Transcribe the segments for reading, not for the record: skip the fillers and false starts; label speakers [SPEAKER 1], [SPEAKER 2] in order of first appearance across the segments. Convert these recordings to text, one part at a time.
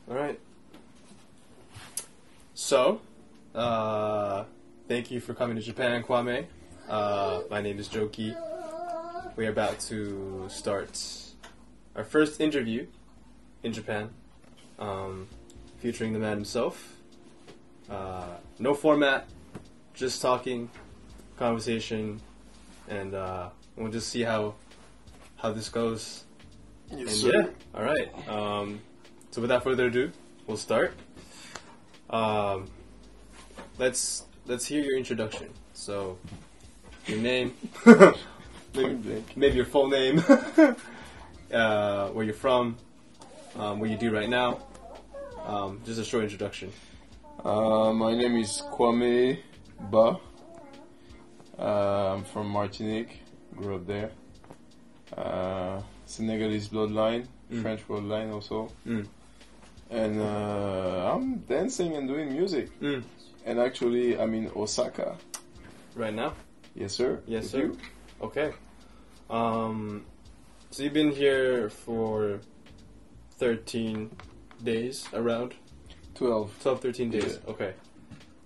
[SPEAKER 1] Alright. So, thank you for coming to Japan, Kwame. My name is Joki. We are about to start our first interview in Japan, featuring the man himself. No format, just talking, conversation, and we'll just see how this goes.
[SPEAKER 2] Yes, sir.
[SPEAKER 1] Yeah, all right. So without further ado, we'll start. Let's hear your introduction. So, your name, maybe your full name, where you're from, what you do right now. Just a short introduction.
[SPEAKER 2] My name is Kwamé Bâ. I'm from Martinique. Grew up there. Senegalese bloodline, French bloodline also. And I'm dancing and doing music. And actually, I'm in Osaka.
[SPEAKER 1] Right now?
[SPEAKER 2] Yes, sir.
[SPEAKER 1] Yes,
[SPEAKER 2] With
[SPEAKER 1] sir.
[SPEAKER 2] you?
[SPEAKER 1] Okay. So you've been here for 13 days, around?
[SPEAKER 2] 12.
[SPEAKER 1] 13 days.
[SPEAKER 2] Yeah.
[SPEAKER 1] Okay.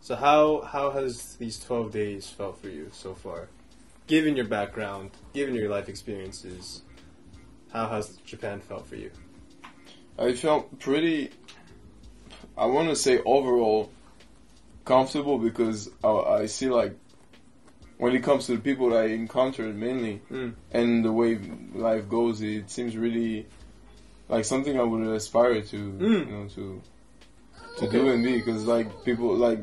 [SPEAKER 1] So how has these 12 days felt for you so far? Given your background, given your life experiences, how has Japan felt for you?
[SPEAKER 2] I felt pretty, I want to say overall, comfortable because I see like, when it comes to the people that I encountered mainly, and the way life goes, it seems really like something I would aspire to, you know, to do and be, because like people, like,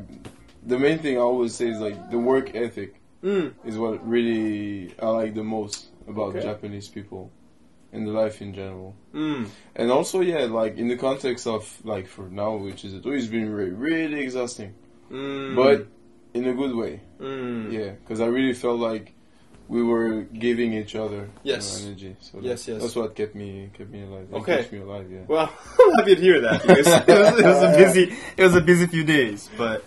[SPEAKER 2] the main thing I always say is like the work ethic is what really I like the most about Japanese people and the life in general. And also, yeah, like in the context of like for now, which is it's been really exhausting, but in a good way. Yeah, because I really felt like we were giving each other energy. So that's what kept me alive.
[SPEAKER 1] Okay.
[SPEAKER 2] Keeps me alive. Yeah.
[SPEAKER 1] Well, I'm happy to hear that because it was a busy few days. But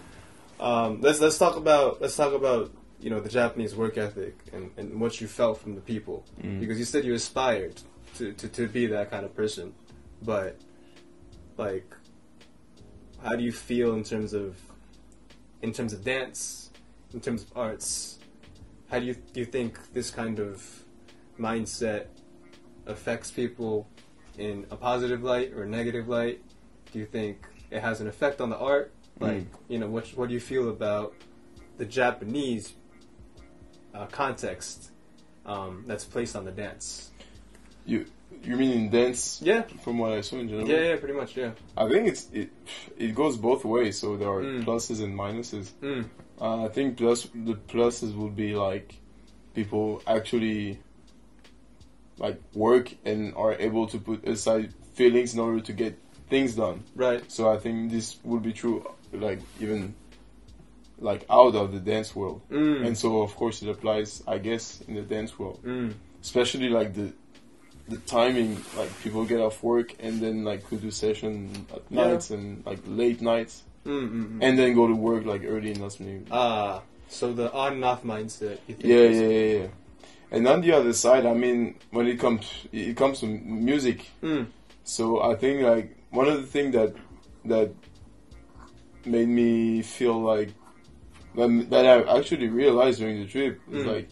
[SPEAKER 1] let's talk about you know the Japanese work ethic and what you felt from the people, because you said you aspired to be that kind of person, but like how do you feel in terms of dance, in terms of arts? How do you think this kind of mindset affects people in a positive light or a negative light? Do you think it has an effect on the art? Like, you know, what do you feel about the Japanese context that's placed on the dance?
[SPEAKER 2] You mean in dance?
[SPEAKER 1] Yeah.
[SPEAKER 2] From what I saw in general?
[SPEAKER 1] Yeah, pretty much, yeah.
[SPEAKER 2] I think it goes both ways, so there are pluses and minuses. I think the pluses would be like people actually like work and are able to put aside feelings in order to get things done.
[SPEAKER 1] Right.
[SPEAKER 2] So I think this would be true, like even like out of the dance world. And so of course it applies, I guess, in the dance world. Especially like the timing, like people get off work and then like could do session at nights and like late nights. And then go to work like early in the afternoon.
[SPEAKER 1] So the on and off mindset. You think
[SPEAKER 2] Yeah. And on the other side, I mean, when it comes to music, so I think like one of the things that made me feel like that I actually realized during the trip is like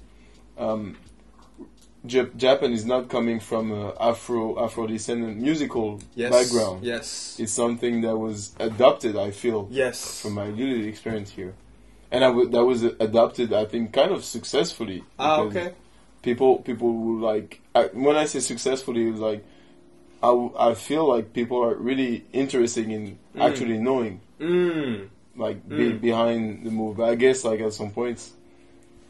[SPEAKER 2] Japan is not coming from an Afro descendant musical background.
[SPEAKER 1] Yes.
[SPEAKER 2] It's something that was adopted, I feel, from my little experience here. And that was adopted, I think, kind of successfully.
[SPEAKER 1] Okay.
[SPEAKER 2] People would like, when I say successfully, it was like, I feel like people are really interested in actually knowing, like, behind the move. But I guess, like, at some points,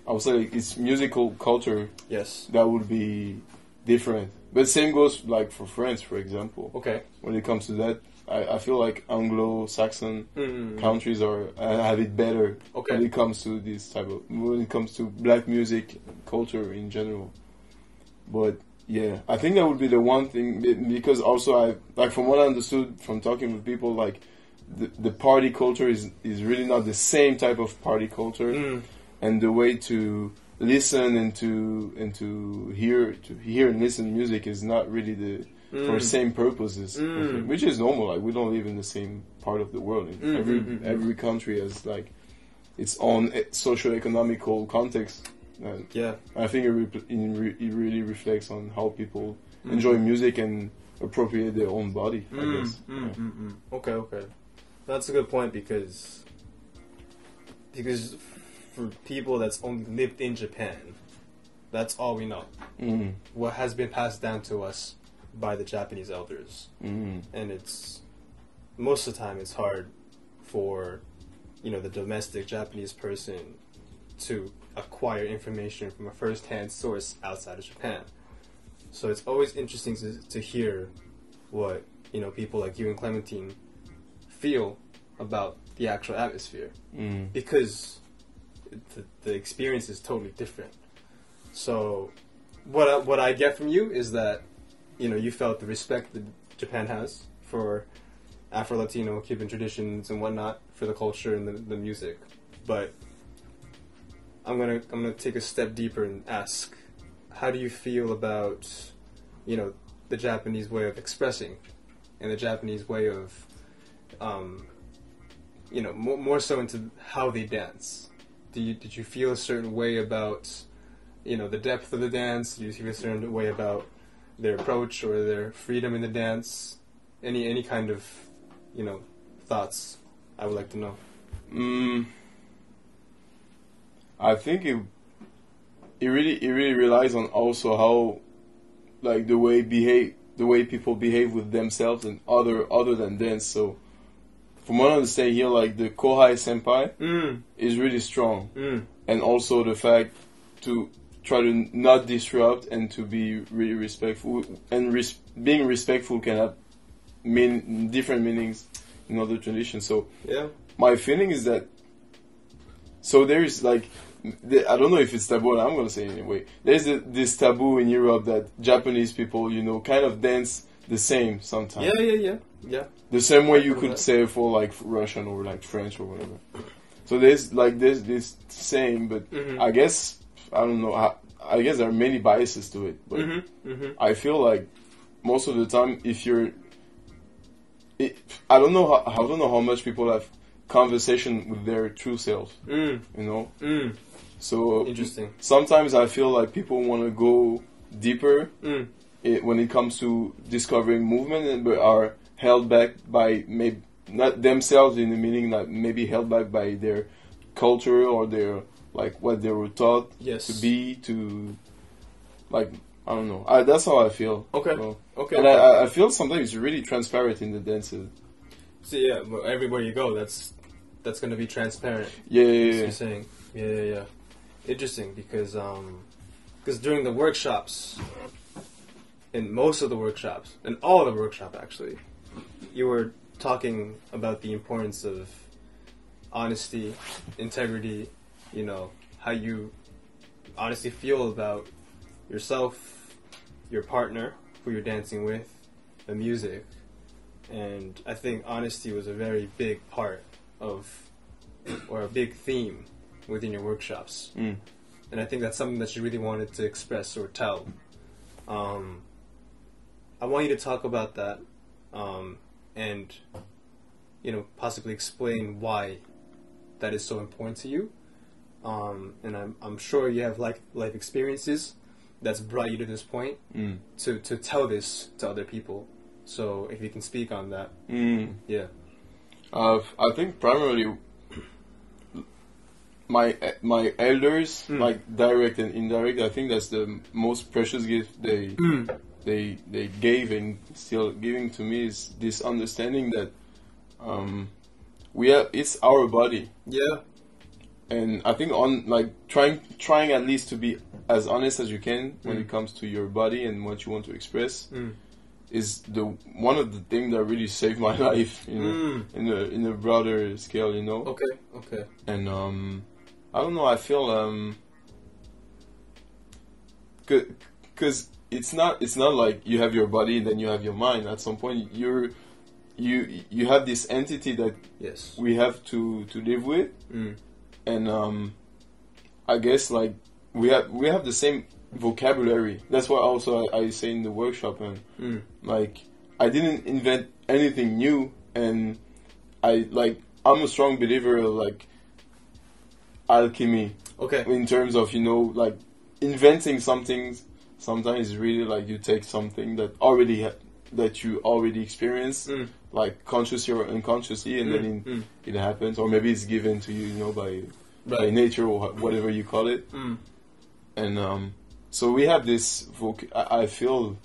[SPEAKER 2] I would say like, it's musical culture that would be different. But same goes like for France, for example.
[SPEAKER 1] Okay.
[SPEAKER 2] When it comes to that, I feel like Anglo-Saxon countries have it better when it comes to this when it comes to black music culture in general. But yeah, I think that would be the one thing, because also from what I understood from talking with people, like the party culture is really not the same type of party culture. And the way to listen and to hear and listen to music is not really for same purposes, which is normal. Like we don't live in the same part of the world. Every country has like its own socio-economical context. And I think it really reflects on how people enjoy music and appropriate their own body, I guess.
[SPEAKER 1] Okay. That's a good point because for people that's only lived in Japan, that's all we know. What has been passed down to us by the Japanese elders. And it's most of the time it's hard for the domestic Japanese person to acquire information from a first-hand source outside of Japan. So it's always interesting to hear what people like you and Clementine feel about the actual atmosphere, because the experience is totally different. So what I get from you is that you felt the respect that Japan has for Afro-Latino, Cuban traditions and whatnot, for the culture and the music. But I'm gonna take a step deeper and ask, how do you feel about the Japanese way of expressing and the Japanese way of more so into how they dance? Did you feel a certain way about the depth of the dance? Did you feel a certain way about their approach or their freedom in the dance? Any kind of thoughts I would like to know.
[SPEAKER 2] I think it really relies on also how like the way people behave with themselves and other than dance. So from what I understand here, like the Kohai Senpai is really strong, and also the fact to try to not disrupt and to be really respectful, and being respectful can have different meanings in other traditions. So my feeling is that there is like, I don't know if it's taboo, and I'm going to say it anyway. There's this taboo in Europe that Japanese people, kind of dance the same sometimes. Yeah. The same way you could say for like Russian or like French or whatever. So there's this saying, but I guess, I don't know, I guess there are many biases to it. But I feel like most of the time, I don't know how much people have conversation with their true selves, So
[SPEAKER 1] interesting.
[SPEAKER 2] Sometimes I feel like people want to go deeper when it comes to discovering movement, but are held back by maybe not themselves, in the meaning that maybe held back by their culture or their like what they were taught to be, to like, I don't know. That's how I feel.
[SPEAKER 1] Okay.
[SPEAKER 2] So,
[SPEAKER 1] okay.
[SPEAKER 2] And I feel sometimes it's really transparent in the dances.
[SPEAKER 1] So but everywhere you go, that's going to be transparent.
[SPEAKER 2] Yeah.
[SPEAKER 1] You're saying. Yeah. Interesting, because during the workshops, in most of the workshops, in all of the workshop actually, you were talking about the importance of honesty, integrity, how you honestly feel about yourself, your partner, who you're dancing with, the music. And I think honesty was a very big part of, or a big theme within your workshops. And I think that's something that you really wanted to express or tell. I want you to talk about that, and possibly explain why that is so important to you. And I'm sure you have life experiences that's brought you to this point to tell this to other people. So if you can speak on that. Yeah.
[SPEAKER 2] I think primarily my elders, like direct and indirect, I think that's the most precious gift they gave and still giving to me, is this understanding that it's our body. Yeah. And I think on like trying at least to be as honest as you can when it comes to your body and what you want to express is one of the things that really saved my life, in a broader scale, Okay. And I don't know. I feel because it's not like you have your body and then you have your mind. At some point, you have this entity that we have to live with. And I guess like we have the same vocabulary. That's what also I say in the workshop, and like I didn't invent anything new, and I'm a strong believer of like alchemy.
[SPEAKER 1] Okay.
[SPEAKER 2] In terms of, you know, like inventing something, sometimes it's really like you take something that that you already experienced, like consciously or unconsciously, and then it happens, or maybe it's given to you, you know, by nature or whatever you call it. And so we have this I feel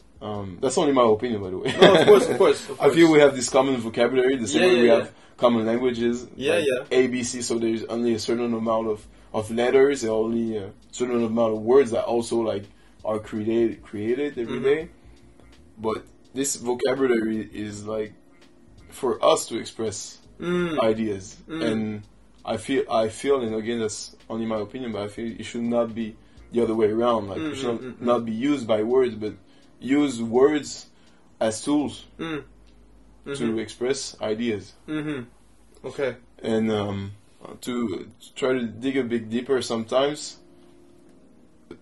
[SPEAKER 2] that's only my opinion, by the way.
[SPEAKER 1] No, of course.
[SPEAKER 2] I feel we have this common vocabulary, the same way we have common languages.
[SPEAKER 1] Yeah.
[SPEAKER 2] ABC, so there's only a certain amount of letters, and only a certain amount of words that also like are created every day. But this vocabulary is like for us to express ideas, and I feel, and again that's only my opinion, but I feel it should not be the other way around. Like it should not be used by words, but use words as tools to express ideas.
[SPEAKER 1] Okay.
[SPEAKER 2] And to try to dig a bit deeper sometimes,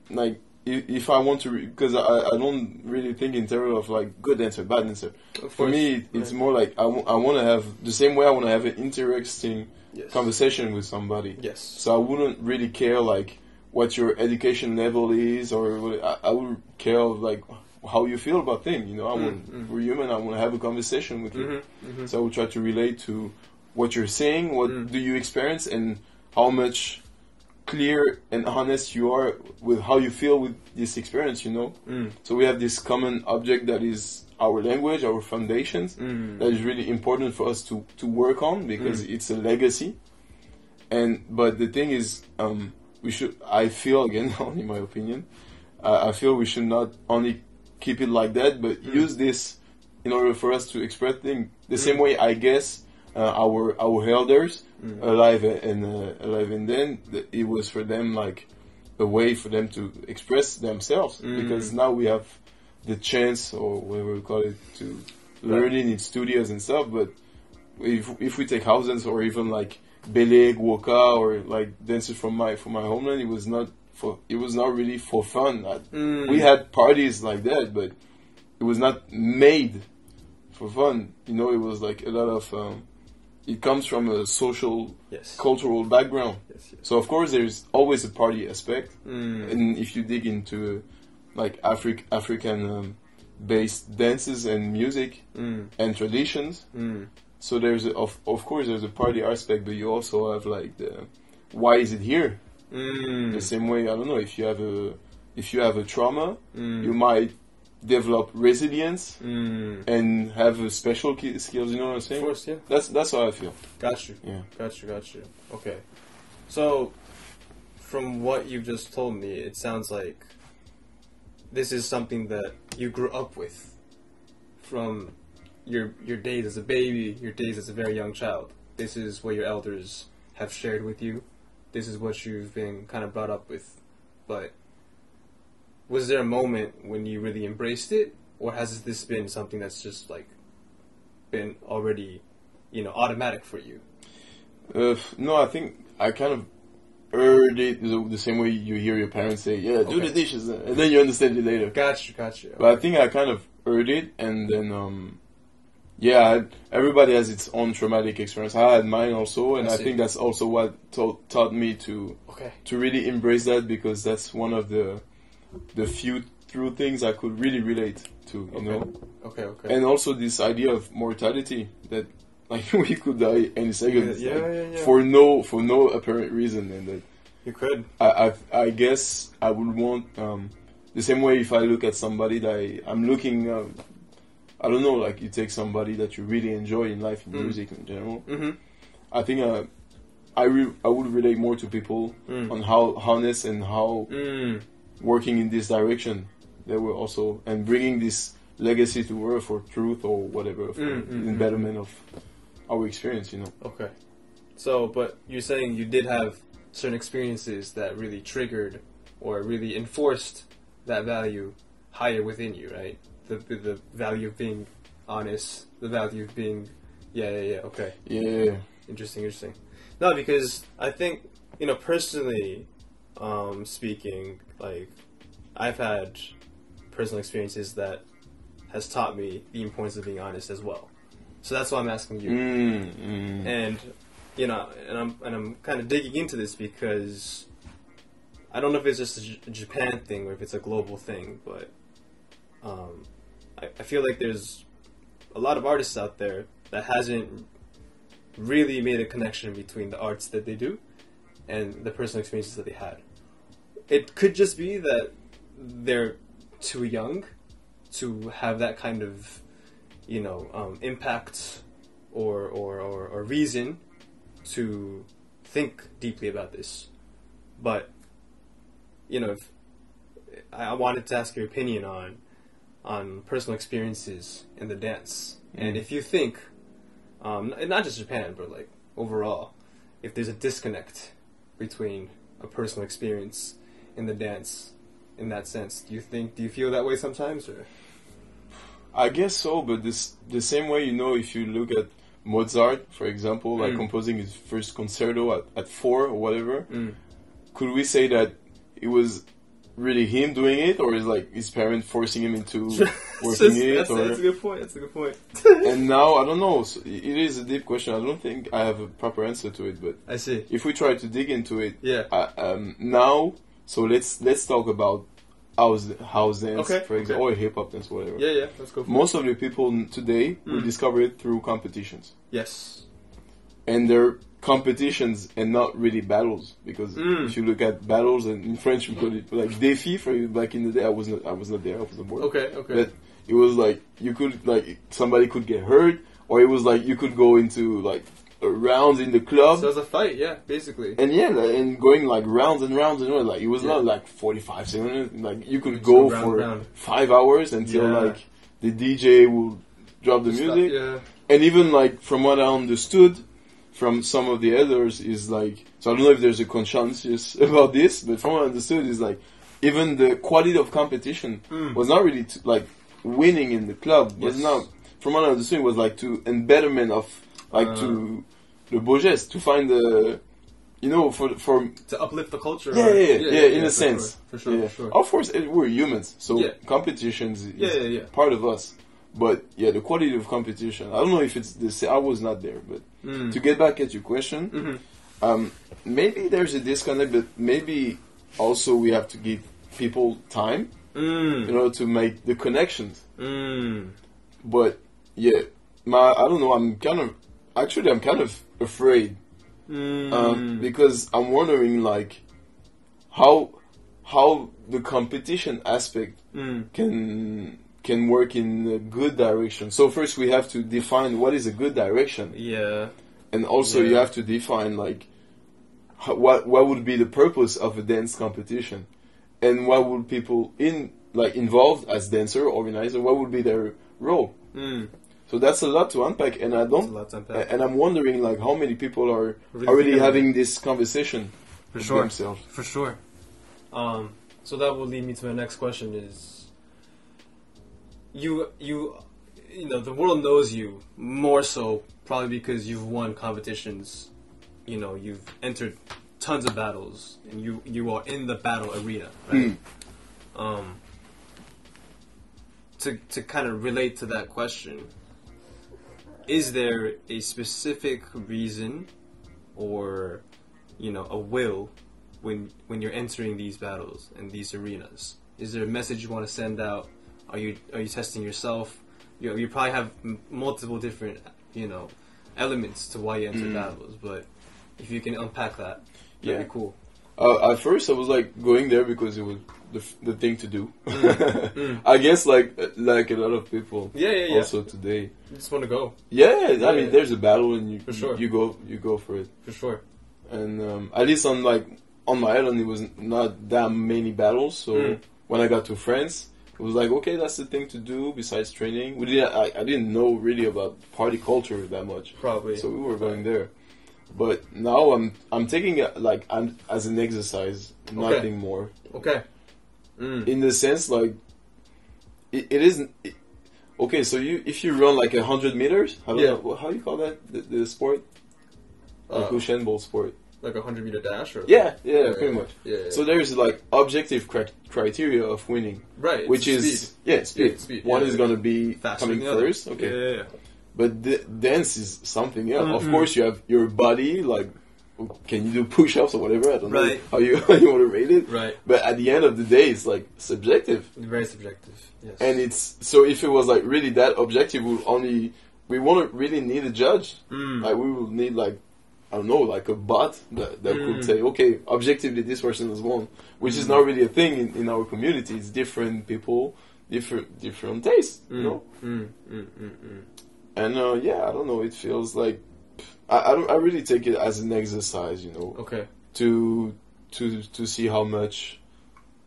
[SPEAKER 2] like if I want to, because I don't really think in terms of like good answer, bad answer. For me, it's more like I want to have the same way I want to have an interesting conversation with somebody.
[SPEAKER 1] Yes.
[SPEAKER 2] So I wouldn't really care like what your education level is, or I would care like how you feel about things. You know, we're human. I want to have a conversation with you. So I would try to relate to what you're saying, what do you experience, and how much clear and honest you are with how you feel with this experience, you know. So we have this common object that is our language, our foundations, that is really important for us to work on, because it's a legacy. But the thing is, I feel, again, only my opinion, I feel we should not only keep it like that, but use this in order for us to express things the same way, I guess, our elders alive and then it was for them like a way for them to express themselves, because now we have the chance, or whatever we call it, to learn in studios and stuff. But if we take thousands, or even like Beleg, Woka, or like dancers from my homeland, it was not really for fun. We had parties like that, but it was not made for fun. You know, it was like a lot of it comes from a social, cultural background. So of course there's always a party aspect, and if you dig into like African based dances and music and traditions, so there's of course there's a party aspect, but you also have like the why is it here? The same way, I don't know, if you have a trauma, you might develop resilience and have a special skills. You know what I'm saying?
[SPEAKER 1] Of course, yeah.
[SPEAKER 2] That's how I feel.
[SPEAKER 1] Got you.
[SPEAKER 2] Yeah.
[SPEAKER 1] Got you. Okay. So, from what you've just told me, it sounds like this is something that you grew up with from your days as a baby, your days as a very young child. This is what your elders have shared with you. This is what you've been kind of brought up with. But was there a moment when you really embraced it, or has this been something that's just like been already, automatic for you?
[SPEAKER 2] No, I think I kind of heard it the same way you hear your parents say, "Yeah, do the dishes," and then you understand it later.
[SPEAKER 1] Gotcha.
[SPEAKER 2] But I think I kind of heard it, and then everybody has its own traumatic experience. I had mine also, and I think that's also what taught me to really embrace that, because that's one of the few true things I could really relate to, you know.
[SPEAKER 1] Okay.
[SPEAKER 2] And also this idea of mortality, that like we could die any second, for no apparent reason, and that
[SPEAKER 1] you could.
[SPEAKER 2] I guess I would want the same way if I look at somebody that I'm looking. I don't know, like you take somebody that you really enjoy in life, in music in general. I think I would relate more to people on how honest and how working in this direction they were also, and bringing this legacy to earth for truth or whatever, in betterment of our experience, you know.
[SPEAKER 1] Okay. So, but you're saying you did have certain experiences that really triggered or really enforced that value higher within you, right? The value of being honest, the value of being, okay.
[SPEAKER 2] Yeah.
[SPEAKER 1] Interesting. No, because I think, personally, speaking, like, I've had personal experiences that has taught me the importance of being honest as well. So that's why I'm asking you. And you know, and I'm kind of digging into this because I don't know if it's just a Japan thing or if it's a global thing, but I feel like there's a lot of artists out there that hasn't really made a connection between the arts that they do and the personal experiences that they had. It could just be that they're too young to have that kind of, you know, impact or reason to think deeply about this. But, you know, if I wanted to ask your opinion on personal experiences in the dance. And if you think, not just Japan, but like overall, if there's a disconnect between a personal experience in the dance, in that sense, do you feel that way sometimes, or?
[SPEAKER 2] I guess so, but the same way, you know, if you look at Mozart, for example, like composing his first concerto at 4 or whatever, could we say that it was really him doing it, or is like his parent forcing him into working it?
[SPEAKER 1] That's a good point. That's a good point.
[SPEAKER 2] And now, I don't know. So it is a deep question. I don't think I have a proper answer to it, but
[SPEAKER 1] I see.
[SPEAKER 2] If we try to dig into it,
[SPEAKER 1] yeah.
[SPEAKER 2] Now, so let's talk about house dance, for example, or hip hop dance, whatever.
[SPEAKER 1] Yeah, let's go.
[SPEAKER 2] Most of the people today will discover it through competitions.
[SPEAKER 1] Yes.
[SPEAKER 2] And they're competitions and not really battles, because if you look at battles, and in French we call it like défi. For back in the day, I was not there. I was on board.
[SPEAKER 1] Okay.
[SPEAKER 2] But it was like you could, like, somebody could get hurt, or it was like you could go into like a round in the club.
[SPEAKER 1] So it was a fight, yeah, basically.
[SPEAKER 2] And and going like rounds and rounds and rounds. Like it was not like 45 seconds. Like you could go for 5 hours until like the DJ will drop the music. And even like from what I understood from some of the others is like, so I don't know if there's a consensus about this, but from what I understood is like, even the quality of competition was not really like winning in the club. Was not, from what I understood, was like to embetterment of like to the beau geste, to find the, you know, for
[SPEAKER 1] to uplift the culture.
[SPEAKER 2] Yeah, in a sense.
[SPEAKER 1] For sure.
[SPEAKER 2] Of course, we're humans, so competitions is part of us. But yeah, the quality of competition, I don't know if it's the same. I was not there, but to get back at your question, maybe there's a disconnect, but maybe also we have to give people time, you know, to make the connections. But yeah, I don't know. I'm kind of afraid because I'm wondering like how the competition aspect can work in a good direction. So first we have to define what is a good direction. Yeah. And also you have to define like what would be the purpose of a dance competition, and what would people involved as dancer organizer, what would be their role. So that's a lot to unpack, and and I'm wondering like how many people are already having this conversation with themselves.
[SPEAKER 1] For sure. So that will lead me to my next question is, you know, the world knows you more so probably because you've won competitions, you know, you've entered tons of battles, and you are in the battle arena, right? To kind of relate to that question, is there a specific reason or, you know, a will when you're entering these battles and these arenas? Is there a message you want to send out? Are you testing yourself? You probably have multiple different, you know, elements to why you enter battles, but if you can unpack that, that'd be cool.
[SPEAKER 2] At first, I was like going there because it was the thing to do. I guess like a lot of people. Yeah. Also today,
[SPEAKER 1] you just want to go.
[SPEAKER 2] I mean, there's a battle, and you go for it.
[SPEAKER 1] For sure.
[SPEAKER 2] And at least on my island, it was not that many battles. So when I got to France, it was like, okay, that's the thing to do besides training. I didn't know really about party culture that much.
[SPEAKER 1] Probably.
[SPEAKER 2] So we were going there. But now I'm taking it like as an exercise, nothing more.
[SPEAKER 1] Okay.
[SPEAKER 2] In the sense like it isn't. Okay, so if you run like 100 meters, how do you call that the sport? Like Usain Bolt sport.
[SPEAKER 1] like a 100-meter dash, or
[SPEAKER 2] yeah, pretty much.
[SPEAKER 1] Yeah.
[SPEAKER 2] So there's like objective criteria of winning,
[SPEAKER 1] right?
[SPEAKER 2] Which is speed. One is gonna be
[SPEAKER 1] faster
[SPEAKER 2] coming first, okay.
[SPEAKER 1] Yeah.
[SPEAKER 2] But dance is something else. Of course, you have your body, like, can you do push-ups or whatever? I don't know how you want to rate it.
[SPEAKER 1] Right.
[SPEAKER 2] But at the end of the day, it's like subjective.
[SPEAKER 1] Very subjective. Yes.
[SPEAKER 2] And it's so if it was like really that objective, we won't really need a judge. Like we will need like, I don't know, like a bot that could say, okay, objectively this person has won, which is not really a thing in our community. It's different people, different tastes, you know. And I don't know. It feels like I really take it as an exercise, you know.
[SPEAKER 1] Okay.
[SPEAKER 2] To see how much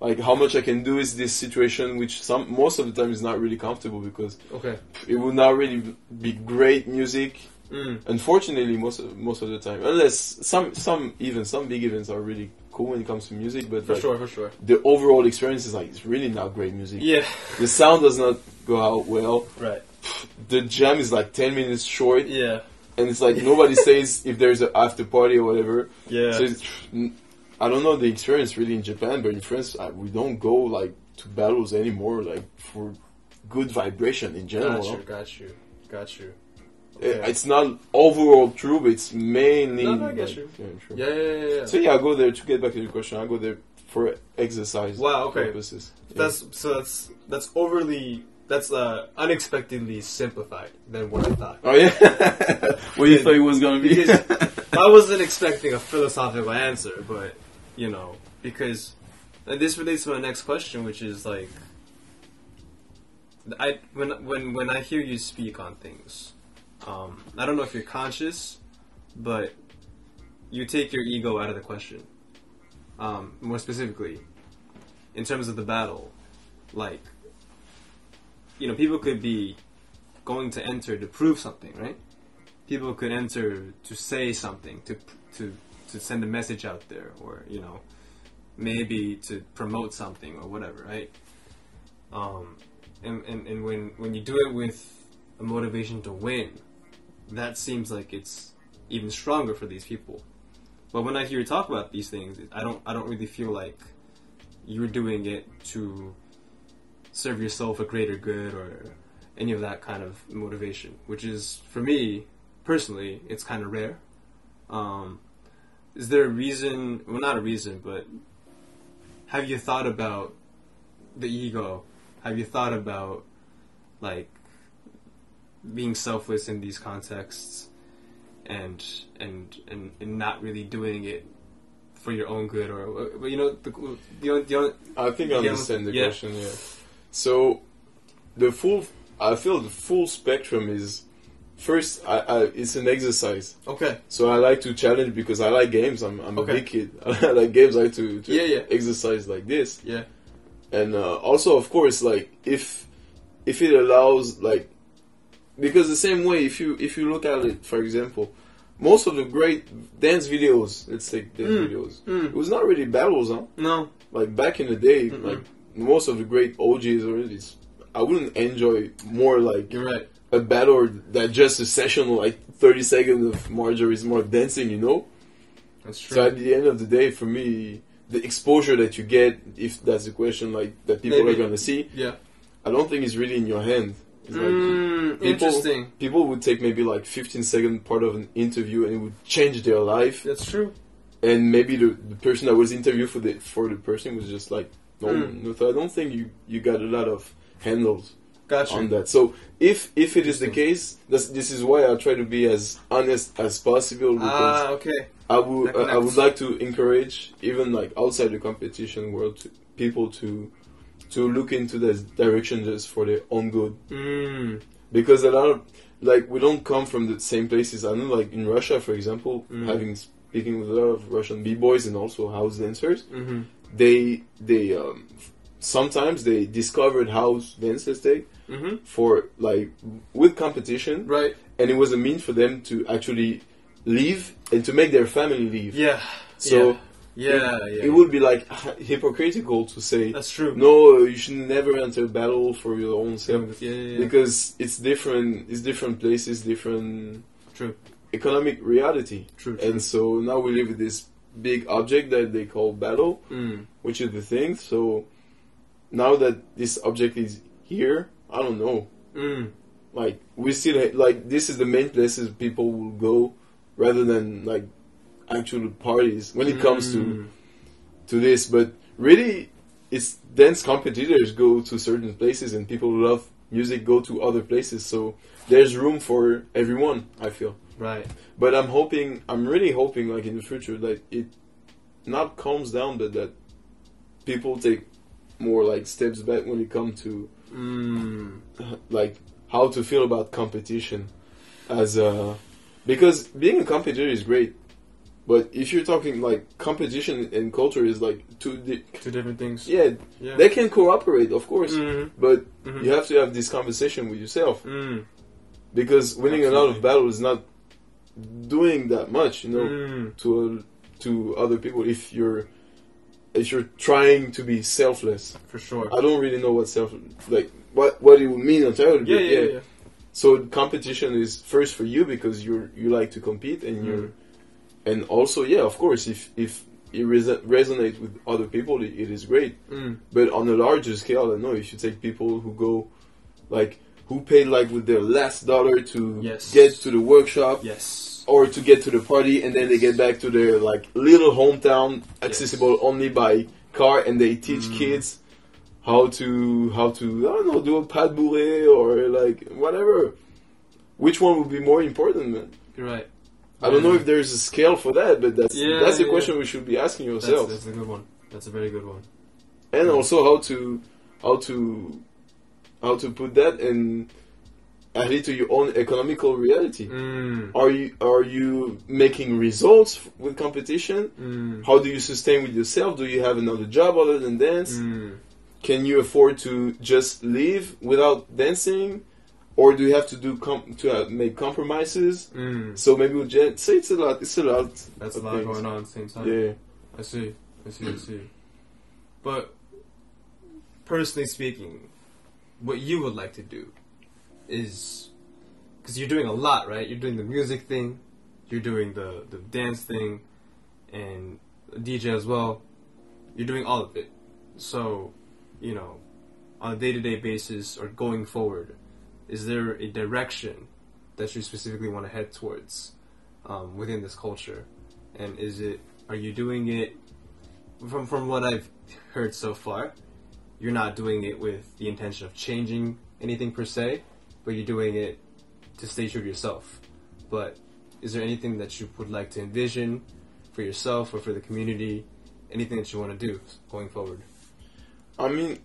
[SPEAKER 2] I can do is this situation, which most of the time is not really comfortable because it would not really be great music. Unfortunately, most of the time, unless some big events are really cool when it comes to music, but
[SPEAKER 1] for sure,
[SPEAKER 2] the overall experience is like it's really not great music.
[SPEAKER 1] Yeah,
[SPEAKER 2] the sound does not go out well.
[SPEAKER 1] Right.
[SPEAKER 2] The jam is like 10 minutes short.
[SPEAKER 1] Yeah.
[SPEAKER 2] And it's like nobody says if there's an after party or whatever.
[SPEAKER 1] Yeah.
[SPEAKER 2] So I don't know the experience really in Japan, but in France we don't go like to battles anymore, like for good vibration in general.
[SPEAKER 1] Got you.
[SPEAKER 2] Okay. It's not overall true, but it's mainly.
[SPEAKER 1] No, I get you.
[SPEAKER 2] True.
[SPEAKER 1] Yeah.
[SPEAKER 2] So I go there to get back to the question. I go there for exercise.
[SPEAKER 1] Wow. Okay.
[SPEAKER 2] Purposes.
[SPEAKER 1] That's overly. That's unexpectedly simplified than what I thought.
[SPEAKER 2] Oh yeah, what you thought it was gonna be?
[SPEAKER 1] I wasn't expecting a philosophical answer, but because this relates to my next question, which is like, when I hear you speak on things, I don't know if you're conscious, but you take your ego out of the question. More specifically, in terms of the battle, like. People could be going to enter to prove something, right? People could enter to say something, to send a message out there, or maybe to promote something or whatever, right? And when you do it with a motivation to win, that seems like it's even stronger for these people. But when I hear you talk about these things, I don't really feel like you're doing it to serve yourself a greater good or any of that kind of motivation, which is, for me, personally, it's kind of rare. Is there a reason, well, not a reason, but have you thought about the ego? Have you thought about, like, being selfless in these contexts and not really doing it for your own good, or
[SPEAKER 2] I think I understand the question, yeah. So, I feel the full spectrum is, first, it's an exercise.
[SPEAKER 1] Okay.
[SPEAKER 2] So I like to challenge because I like games. I'm a big kid. I like games. I like to exercise like this.
[SPEAKER 1] Yeah.
[SPEAKER 2] And also, of course, like if it allows, like, because the same way, if you look at it, for example, most of the great dance videos, let's take dance videos, it was not really battles, huh?
[SPEAKER 1] No.
[SPEAKER 2] Like back in the day, like. Most of the great OGs already, I wouldn't enjoy more like a battle that just a session like 30 seconds of Marjorie's more dancing,
[SPEAKER 1] That's true.
[SPEAKER 2] So at the end of the day, for me, the exposure that you get, if that's the question, like that people are gonna see, I don't think it's really in your hand. It's like
[SPEAKER 1] interesting.
[SPEAKER 2] People would take maybe like 15-second part of an interview and it would change their life.
[SPEAKER 1] That's true.
[SPEAKER 2] And maybe the person that was interviewed for the person was just like. No, so I don't think you got a lot of handles on that. So if it is the case, this is why I try to be as honest as possible. Because I would like to encourage even like outside the competition world people to look into this direction just for their own good. Because a lot of like we don't come from the same places. I know like in Russia, for example, speaking with a lot of Russian b-boys and also house dancers. They sometimes they discovered house dance for like with competition,
[SPEAKER 1] right?
[SPEAKER 2] And it was a means for them to actually leave and to make their family leave.
[SPEAKER 1] Yeah.
[SPEAKER 2] So it would be like hypocritical to say
[SPEAKER 1] that's true.
[SPEAKER 2] No, you should never enter a battle for your own self.
[SPEAKER 1] Yeah.
[SPEAKER 2] Because it's different. It's different places, different.
[SPEAKER 1] True.
[SPEAKER 2] economic reality.
[SPEAKER 1] True.
[SPEAKER 2] And so now we live with this big object that they call battle, which is the thing. So now that this object is here, I don't know. Like we still like this is the main places people will go rather than like actual parties when it comes to this. But really, it's dance competitors go to certain places and people who love music go to other places. So there's room for everyone, I feel.
[SPEAKER 1] Right.
[SPEAKER 2] But I'm really hoping like in the future that it not calms down, but that people take more like steps back when it comes to like how to feel about competition as because being a competitor is great, but if you're talking like competition and culture is like two
[SPEAKER 1] different things.
[SPEAKER 2] Yeah, they can cooperate, of course, but you have to have this conversation with yourself because winning a lot of battles is not doing that much, you know, to other people if you're trying to be selfless.
[SPEAKER 1] For sure.
[SPEAKER 2] I don't really know what what it would mean entirely.
[SPEAKER 1] Yeah.
[SPEAKER 2] So competition is first for you because you like to compete and and also of course if it resonates with other people it is great. But on a larger scale, I don't know, if you take people who go like who paid like with their last dollar to get to the workshop. Or to get to the party and then they get back to their like little hometown accessible only by car and they teach kids how to I don't know, do a pas de bourrée or like whatever. Which one would be more important, man?
[SPEAKER 1] You're right.
[SPEAKER 2] I don't know if there's a scale for that, but that's the question we should be asking ourselves.
[SPEAKER 1] That's a good one. That's a very good one.
[SPEAKER 2] And also how to put that and add it to your own economical reality. Are you making results with competition? How do you sustain with yourself? Do you have another job other than dance? Can you afford to just live without dancing, or do you have to make compromises? So maybe with so it's a lot. It's a lot.
[SPEAKER 1] That's a lot going on at the same time.
[SPEAKER 2] Yeah,
[SPEAKER 1] I see. But personally speaking, what you would like to do is, because you're doing a lot, right? You're doing the music thing, you're doing the dance thing, and DJ as well. You're doing all of it. So, you know, on a day-to-day basis or going forward, is there a direction that you specifically want to head towards within this culture? And are you doing it, from what I've heard so far, you're not doing it with the intention of changing anything per se, but you're doing it to stay true to yourself. But is there anything that you would like to envision for yourself or for the community? Anything that you want to do going forward?
[SPEAKER 2] I mean,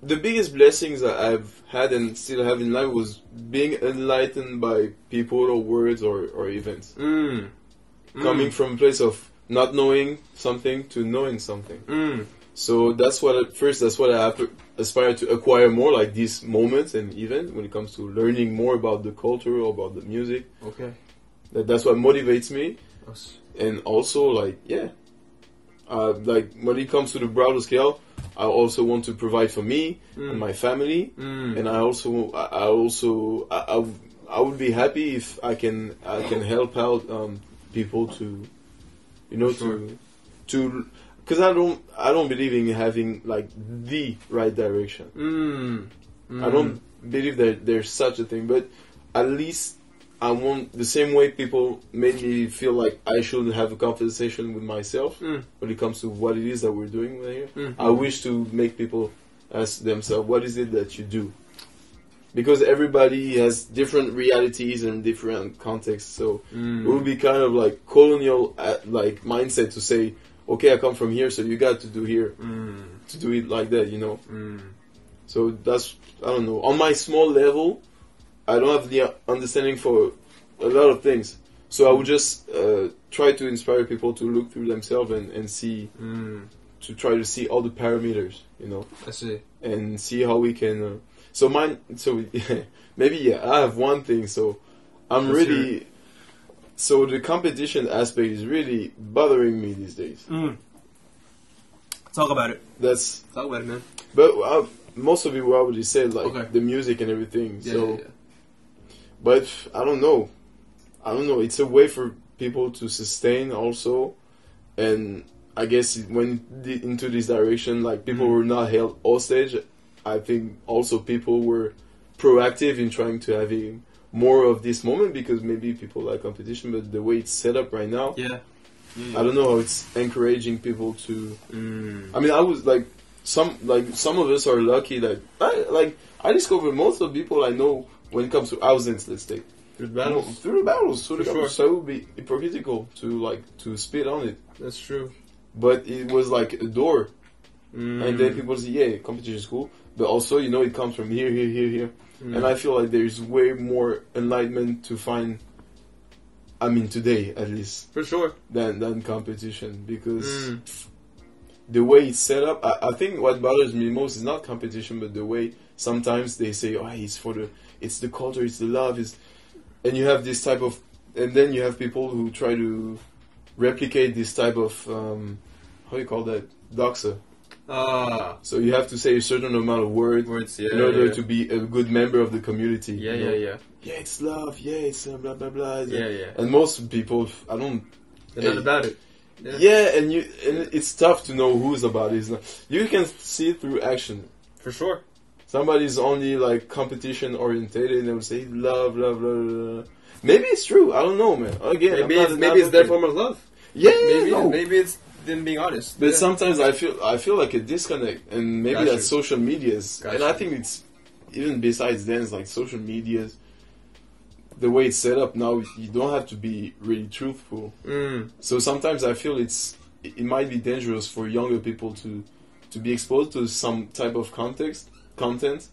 [SPEAKER 2] the biggest blessings that I've had and still have in life was being enlightened by people or words or events. Coming from a place of not knowing something to knowing something. So that's what I have to aspire to acquire more, like these moments and events when it comes to learning more about the culture or about the music.
[SPEAKER 1] Okay.
[SPEAKER 2] That's what motivates me. And also like like when it comes to the broader scale, I also want to provide for me and my family, and I would be happy if I can help out people to, you know, to because I don't believe in having like the right direction. I don't believe that there's such a thing, but at least I want, the same way people made me feel like I should have a conversation with myself when it comes to what it is that we're doing here. I wish to make people ask themselves, what is it that you do? Because everybody has different realities and different contexts, so it would be kind of like colonial like mindset to say, okay, I come from here, so you got to do here to do it like that, you know. So that's, I don't know, on my small level, I don't have the understanding for a lot of things. So I would just try to inspire people to look through themselves and see, to try to see all the parameters, you know.
[SPEAKER 1] I see.
[SPEAKER 2] And see how we can. Maybe I have one thing. So I'm really. So the competition aspect is really bothering me these days.
[SPEAKER 1] Talk about it.
[SPEAKER 2] Talk
[SPEAKER 1] about it, man.
[SPEAKER 2] But most of it we already said, like the music and everything. But I don't know. I don't know. It's a way for people to sustain also, and I guess it went into this direction. Like people were not held hostage. I think also people were proactive in trying to having more of this moment because maybe people like competition, but the way it's set up right now, I don't know how it's encouraging people to. I mean, I was like some of us are lucky that I discovered most of the people I know when it comes to thousands, let's say. Through the battles. So it would be hypocritical to spit on it.
[SPEAKER 1] That's true.
[SPEAKER 2] But it was like a door. And then people say, yeah, competition is cool. But also, you know, it comes from here. And I feel like there's way more enlightenment to find, I mean, today, at least.
[SPEAKER 1] For sure.
[SPEAKER 2] Than competition. Because the way it's set up, I think what bothers me most is not competition, but the way sometimes they say, oh, it's the culture, it's the love, and you have this type of, and then you have people who try to replicate this type of, how do you call that? Doxa. So you have to say a certain amount of words in order to be a good member of the community.
[SPEAKER 1] Yeah,
[SPEAKER 2] it's love, it's blah, blah, blah.
[SPEAKER 1] Yeah.
[SPEAKER 2] And most people,
[SPEAKER 1] they're not about it.
[SPEAKER 2] And it's tough to know who's about it. You can see it through action.
[SPEAKER 1] For sure.
[SPEAKER 2] Somebody's only like competition orientated and they will say love. Maybe it's true. I don't know, man. Again,
[SPEAKER 1] maybe it's their form of love. Maybe it's them being honest.
[SPEAKER 2] But sometimes I feel like a disconnect, and maybe that's social medias. And I think it's even besides then, it's like social medias. The way it's set up now, you don't have to be really truthful. So sometimes I feel it might be dangerous for younger people to be exposed to some type of content,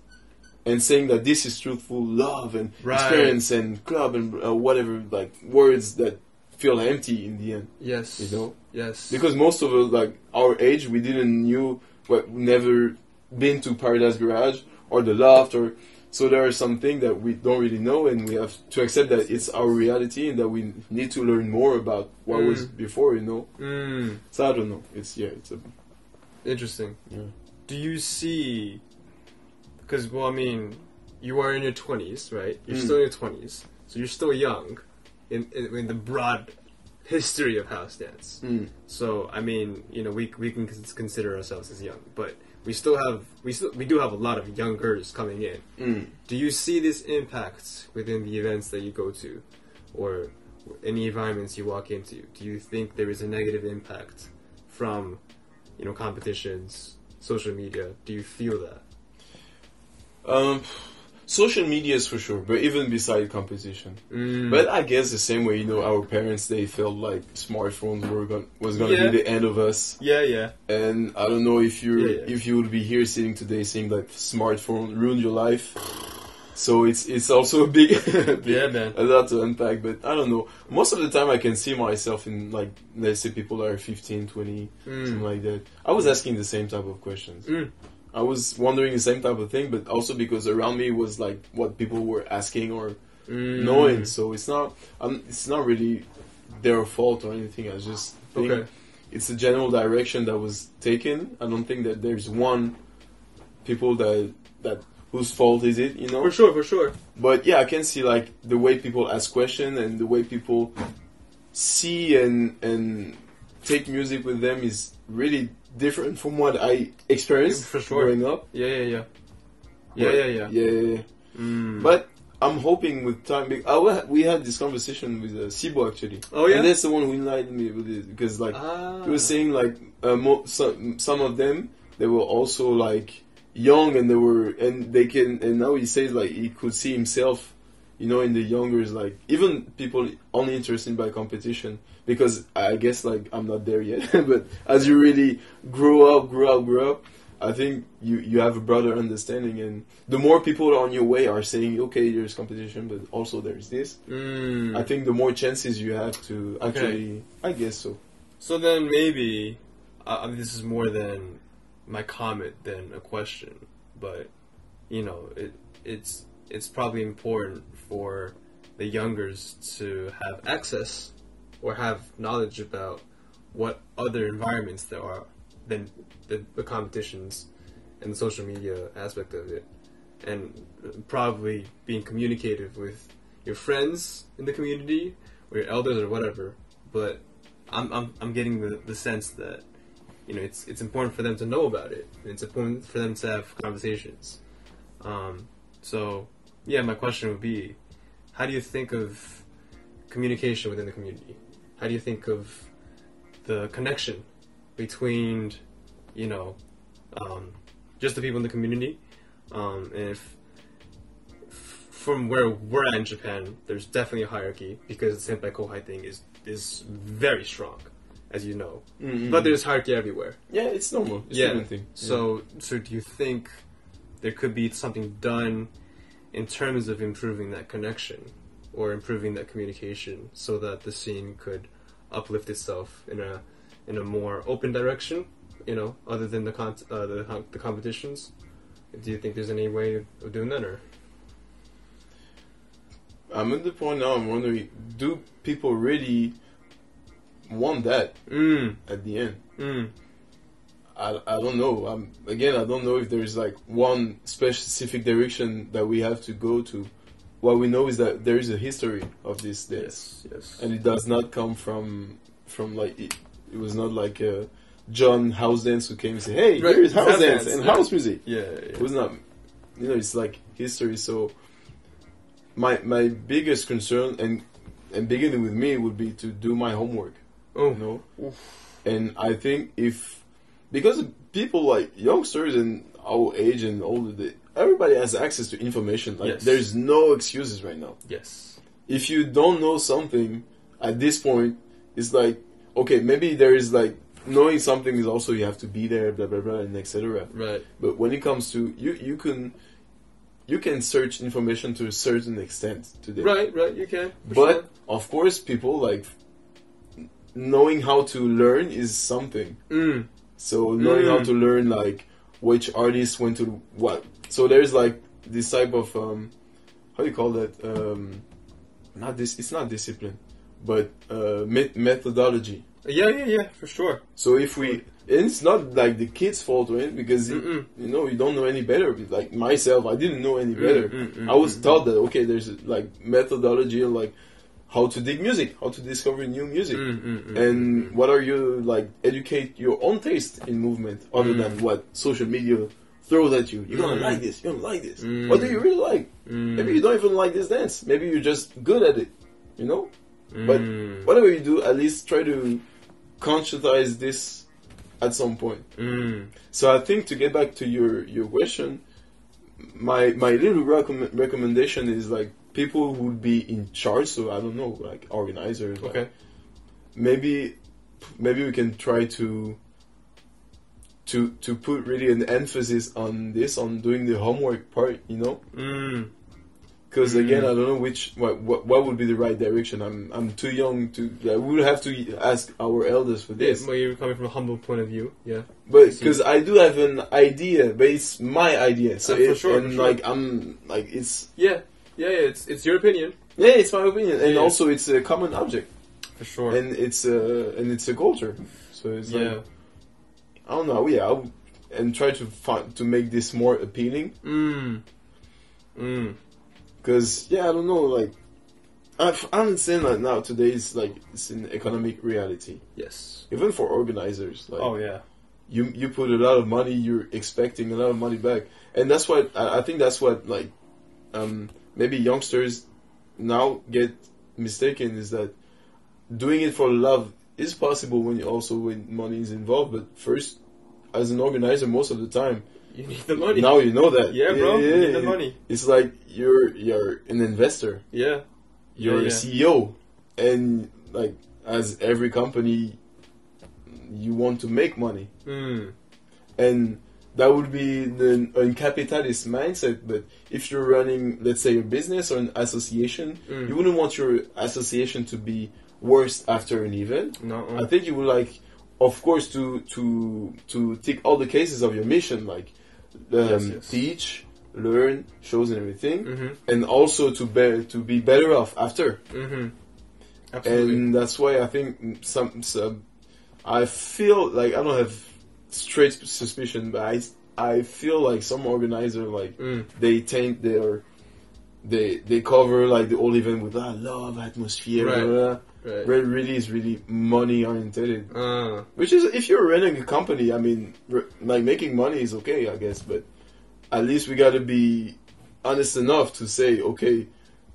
[SPEAKER 2] and saying that this is truthful love and experience and club and whatever, like words that feel empty in the end.
[SPEAKER 1] Yes.
[SPEAKER 2] You know?
[SPEAKER 1] Yes.
[SPEAKER 2] Because most of us, like our age, we never been to Paradise Garage or the Loft, so there are some things that we don't really know, and we have to accept that it's our reality and that we need to learn more about what was before, you know? So I don't know. It's
[SPEAKER 1] interesting.
[SPEAKER 2] Yeah.
[SPEAKER 1] Do you see, because, well, I mean, you are in your 20s, right? You're still in your 20s, so you're still young in the broad history of house dance. So, I mean, you know, we can consider ourselves as young, but we do have a lot of youngers coming in. Do you see this impact within the events that you go to, or any environments you walk into? Do you think there is a negative impact from, you know, competitions, social media? Do you feel that?
[SPEAKER 2] Social media is for sure, but even beside competition. But I guess the same way, you know, our parents, they felt like smartphones was gonna be the end of us.
[SPEAKER 1] Yeah.
[SPEAKER 2] And I don't know if you would be here sitting today saying that smartphone ruined your life. So it's also a big,
[SPEAKER 1] man,
[SPEAKER 2] a lot to unpack. But I don't know. Most of the time, I can see myself in, like, let's say people that are 15, 20, something like that. I was asking the same type of questions. I was wondering the same type of thing, but also because around me was like what people were asking or knowing. So it's not really their fault or anything. I just think it's a general direction that was taken. I don't think that there's one people that whose fault is it, you know?
[SPEAKER 1] For sure.
[SPEAKER 2] But yeah, I can see like the way people ask questions and the way people see and take music with them is really different from what I experienced growing up.
[SPEAKER 1] Yeah.
[SPEAKER 2] But I'm hoping with time. We had this conversation with Sibo actually.
[SPEAKER 1] Oh yeah,
[SPEAKER 2] and that's the one who enlightened me with it because like he was saying like some of them, they were also like young and now he says like he could see himself, you know, in the youngers, like even people only interested by competition. Because I guess like I'm not there yet, but as you really grow up, I think you have a broader understanding, and the more people on your way are saying, okay, there's competition, but also there's this. I think the more chances you have to actually, I guess so.
[SPEAKER 1] So then maybe this is more than my comment than a question, but you know, it's probably important for the youngers to have access or have knowledge about what other environments there are than the competitions and the social media aspect of it, and probably being communicative with your friends in the community or your elders or whatever. But I'm getting the sense that, you know, it's important for them to know about it. It's important for them to have conversations. So yeah, my question would be, how do you think of communication within the community? How do you think of the connection between, you know, just the people in the community? And if from where we're at in Japan, there's definitely a hierarchy because the senpai kohai thing is very strong, as you know. Mm-hmm. But there's hierarchy everywhere.
[SPEAKER 2] Yeah, it's normal. It's a thing.
[SPEAKER 1] So do you think there could be something done in terms of improving that connection or improving that communication so that the scene could uplift itself in a more open direction, you know, other than the competitions? Do you think there's any way of doing that, or?
[SPEAKER 2] I'm at the point now, I'm wondering, do people really want that at the end? I don't know. Again, I don't know if there's like one specific direction that we have to go to. What we know is that there is a history of this dance.
[SPEAKER 1] Yes.
[SPEAKER 2] And it does not come from like, it was not like John House Dance who came and said, hey,
[SPEAKER 1] right.
[SPEAKER 2] here's house dance and house music.
[SPEAKER 1] Yeah.
[SPEAKER 2] It was not, you know, it's like history. So my biggest concern and beginning with me would be to do my homework.
[SPEAKER 1] Oh.
[SPEAKER 2] You know? Oof. And I think because people like youngsters and our age and older, everybody has access to information. Like there's no excuses right now.
[SPEAKER 1] Yes.
[SPEAKER 2] If you don't know something at this point, it's like, okay, maybe there is like knowing something is also you have to be there, blah blah blah, and etc.
[SPEAKER 1] Right.
[SPEAKER 2] But when it comes to you can search information to a certain extent today.
[SPEAKER 1] Right, you can.
[SPEAKER 2] But of course, people like knowing how to learn is something. So knowing how to learn like which artists went to what. So there's like this type of how do you call that? It's not discipline, but methodology.
[SPEAKER 1] Yeah, for sure.
[SPEAKER 2] So if it's not like the kid's fault or anything, because you know, you don't know any better. Like myself, I didn't know any better. I was taught that okay, there's like methodology, like how to dig music, how to discover new music, and what are you like educate your own taste in movement, other than what social media throws at you. You're gonna like this, you're gonna like this. What do you really like? Maybe you don't even like this dance. Maybe you're just good at it, you know. But whatever you do, at least try to conscientize this at some point. So I think to get back to your question, my little recommendation is like people who would be in charge. So I don't know, like organizers.
[SPEAKER 1] Okay.
[SPEAKER 2] Like maybe we can try to put really an emphasis on this, on doing the homework part. You know. Because again, I don't know what would be the right direction. I'm too young to. We would have to ask our elders for this.
[SPEAKER 1] Well, you're coming from a humble point of view, yeah.
[SPEAKER 2] But because I do have an idea, but it's my idea. So
[SPEAKER 1] for sure.
[SPEAKER 2] like I'm like it's.
[SPEAKER 1] Yeah. It's your opinion.
[SPEAKER 2] Yeah, it's my opinion, and also it's a common object.
[SPEAKER 1] For sure.
[SPEAKER 2] And it's a culture. So it's like I don't know. Yeah, and try to make this more appealing. Because, I don't know, like, I'm saying that now today it's like, it's an economic reality.
[SPEAKER 1] Yes.
[SPEAKER 2] Even for organizers. Like,
[SPEAKER 1] oh, yeah.
[SPEAKER 2] You put a lot of money, you're expecting a lot of money back. And that's what, I think that's what, like, maybe youngsters now get mistaken, is that doing it for love is possible when money is involved. But first, as an organizer, most of the time,
[SPEAKER 1] you need the money.
[SPEAKER 2] Now you know that.
[SPEAKER 1] Yeah, bro. You need the money.
[SPEAKER 2] It's like you're an investor.
[SPEAKER 1] Yeah.
[SPEAKER 2] You're a CEO, and like as every company, you want to make money. And that would be a capitalist mindset. But if you're running, let's say, a business or an association, you wouldn't want your association to be worse after an event.
[SPEAKER 1] No.
[SPEAKER 2] I think you would like, of course, to tick all the cases of your mission, like teach, learn, shows and everything, and also to be better off after.
[SPEAKER 1] Absolutely.
[SPEAKER 2] And that's why I think some I feel like, I don't have straight suspicion, but I feel like some organizer, like they taint they cover like the whole event with love, atmosphere,
[SPEAKER 1] Right.
[SPEAKER 2] blah, blah, blah.
[SPEAKER 1] Right.
[SPEAKER 2] But really is really money oriented. Which is, if you're running a company, I mean, like making money is okay, I guess, but at least we gotta be honest enough to say, okay,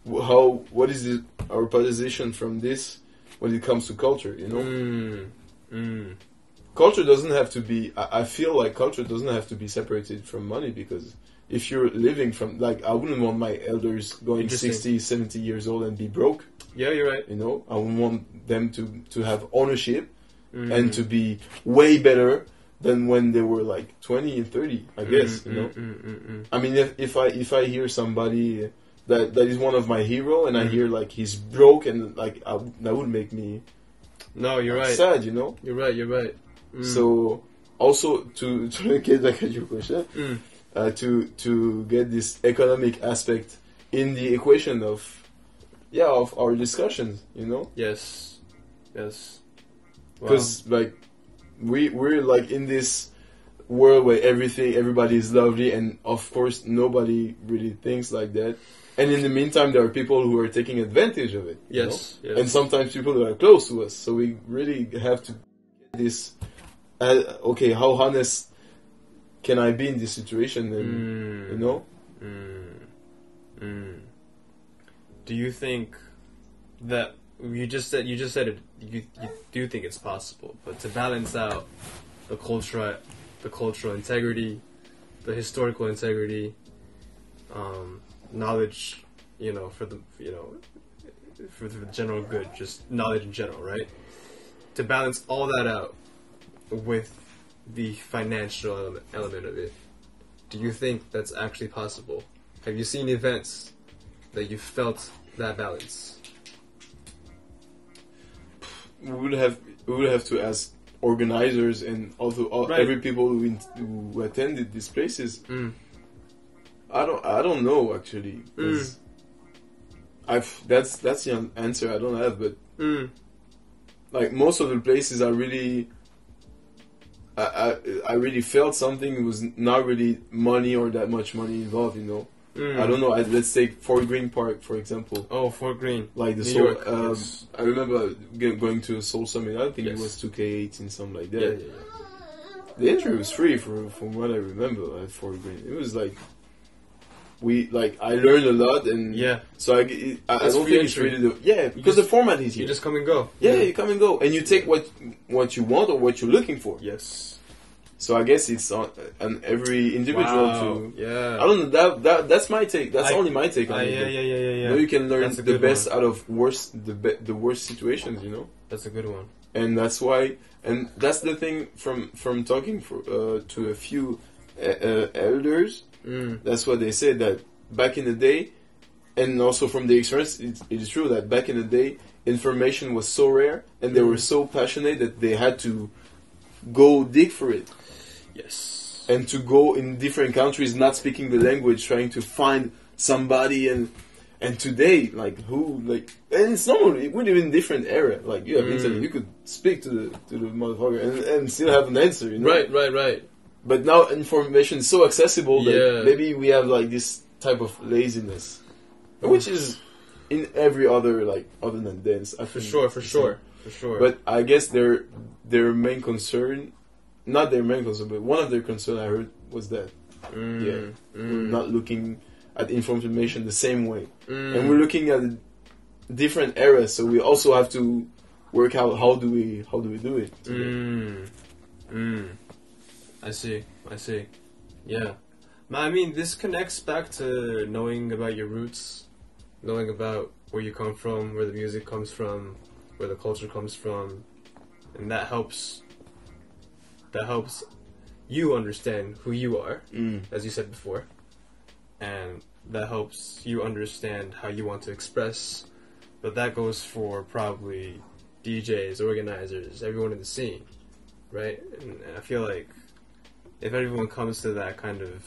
[SPEAKER 2] what is our position from this when it comes to culture, you know? Culture doesn't have to be, I feel like culture doesn't have to be separated from money, because if you're living from, like, I wouldn't want my elders going 60, 70 years old and be broke.
[SPEAKER 1] Yeah, you're right.
[SPEAKER 2] You know, I would want them to have ownership and to be way better than when they were like 20 and 30, I guess, you know. I mean, if I hear somebody that is one of my hero and I hear like he's broke and like that would make me
[SPEAKER 1] you're right.
[SPEAKER 2] sad, you know.
[SPEAKER 1] You're right.
[SPEAKER 2] So also to get back at your question, to get this economic aspect in the equation of our discussions, you know.
[SPEAKER 1] Yes.
[SPEAKER 2] Because like we're like in this world where everybody is lovely, and of course nobody really thinks like that. And in the meantime, there are people who are taking advantage of it.
[SPEAKER 1] Yes.
[SPEAKER 2] And sometimes people who are close to us. So we really have to get this. Okay, how honest can I be in this situation? And, you know.
[SPEAKER 1] Do you think that you just said it? You do think it's possible, but to balance out the cultural integrity, the historical integrity, knowledge, you know, for the general good, just knowledge in general, right? To balance all that out with the financial element of it, do you think that's actually possible? Have you seen events that you felt that balance?
[SPEAKER 2] We would have to ask organizers and also every people who attended these places. I don't know actually. That's the answer I don't have. But like most of the places, I really felt something. It was not really money or that much money involved. You know. I don't know. Let's take Fort Greene Park, for example.
[SPEAKER 1] Oh, Fort Greene.
[SPEAKER 2] Like the
[SPEAKER 1] New
[SPEAKER 2] Soul.
[SPEAKER 1] York, yes.
[SPEAKER 2] I remember going to a Soul Summit. I think it was 2K18, something like that.
[SPEAKER 1] Yeah.
[SPEAKER 2] The entry was free from what I remember at Fort Greene. It was like I learned a lot, and so I don't think it's really because the format is here.
[SPEAKER 1] You just come and go.
[SPEAKER 2] Yeah, you come and go, and you take what you want or what you're looking for.
[SPEAKER 1] Yes.
[SPEAKER 2] So I guess it's on every individual to.
[SPEAKER 1] Yeah.
[SPEAKER 2] I don't know. That's my take. That's only my take on it.
[SPEAKER 1] Yeah.
[SPEAKER 2] You know, you can learn the best out of the worst situations. You know.
[SPEAKER 1] That's a good one.
[SPEAKER 2] And that's why, and that's the thing from talking to a few elders. That's what they said, that back in the day, and also from the experience, it is true that back in the day, information was so rare, and they were so passionate that they had to go dig for it.
[SPEAKER 1] Yes.
[SPEAKER 2] And to go in different countries, not speaking the language, trying to find somebody, and today, and it's normal. We live in a different era. Like, you have internet, you could speak to the motherfucker and still have an answer. You know?
[SPEAKER 1] Right.
[SPEAKER 2] But now information is so accessible that maybe we have like this type of laziness, which is in every other other than dance. For sure. But I guess their main concern, not their main concern, but one of their concerns I heard was that we're not looking at information the same way, and we're looking at different eras. So we also have to work out how do we do it.
[SPEAKER 1] I see. Yeah. I mean, this connects back to knowing about your roots, knowing about where you come from, where the music comes from, where the culture comes from, and that helps you understand who you are, as you said before, and that helps you understand how you want to express. But that goes for probably DJs, organizers, everyone in the scene, right? And I feel like if everyone comes to that kind of